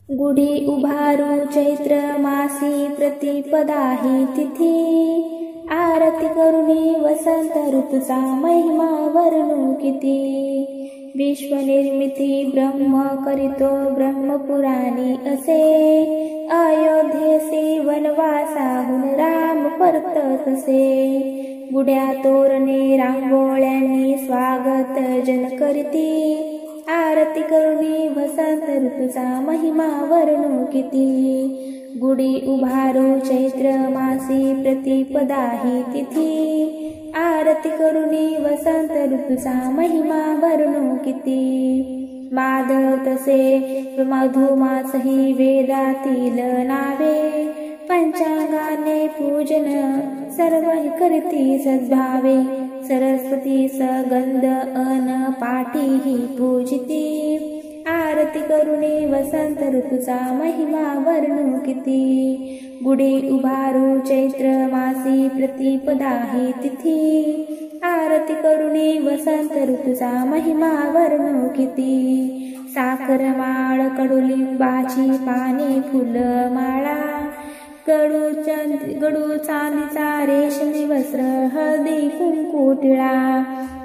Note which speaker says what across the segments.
Speaker 1: गुढी उभारू चैत्र मासी प्रतिपदाही तिथी, आरती करुणी वसंत ऋतूचा महिमा वर्णू किती। विश्वनिर्मिती ब्रह्म करितो ब्रह्मपुराणी असे, अयोध्येसी वनवासाहून राम परत कसे। गुढ्या तोरणे रांगोळ्यांनी स्वागत जन करीती, आरती करुणी वसंत ऋतूचा महिमा वर्णू किती। गुढी उभारू चैत्र मासी प्रतिपदाही तिथी, आरती करुणी वसंत ऋतूचा महिमा वर्णू किती। माधव तसे मधुमासही वेदातील नावे, पंचांगाने पूजन सर्वही करती सद्भावे। सरस्वती सगंध अन पाठीही पूजिती, आरती करुणी वसंत ऋतूचा महिमा वर्णू किती। गुढी उभारू चैत्र मासी प्रतिपदाही तिथी, आरती करुणी वसंत ऋतूचा महिमा वर्णू किती। साखर माळ कडुलिंबाची पाने फुलमाळा, गडू चांदीचा रेशमी वस्त्र हळदी कुंकू टिळा।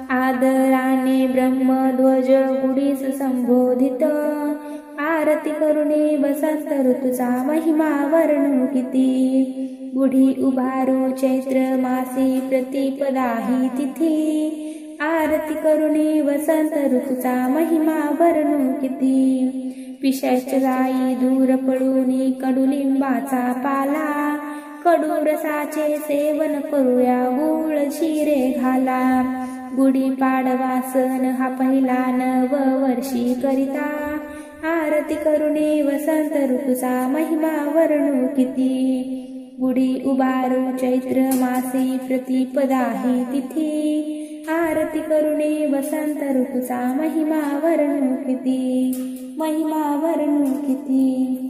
Speaker 1: आदराने ब्रह्मध्वज गुढीस संबोधित, आरती करुणी वसंत ऋतूचा महिमा वर्णू किती। गुढी उभारू चैत्र मासी प्रतिपदाही तिथी, आरती करुणी वसंत ऋतूचा महिमा वर्णू किती। पिशाच्चराई दूर पळूनी कडुलिंबाचा पाला, कडू रसाचे सेवन करूया गुळ शिरे घाला। गुढी पाडवा सण हा पहिला नव वर्षी करिता, आरती करुणी वसंत ऋतूचा महिमा वर्णू किती। गुढी उभारू चैत्र मासी प्रतिपदाही तिथी, आरती करुणी वसंत ऋतूचा महिमा वर्णू किती। महिमा वर्णू किती।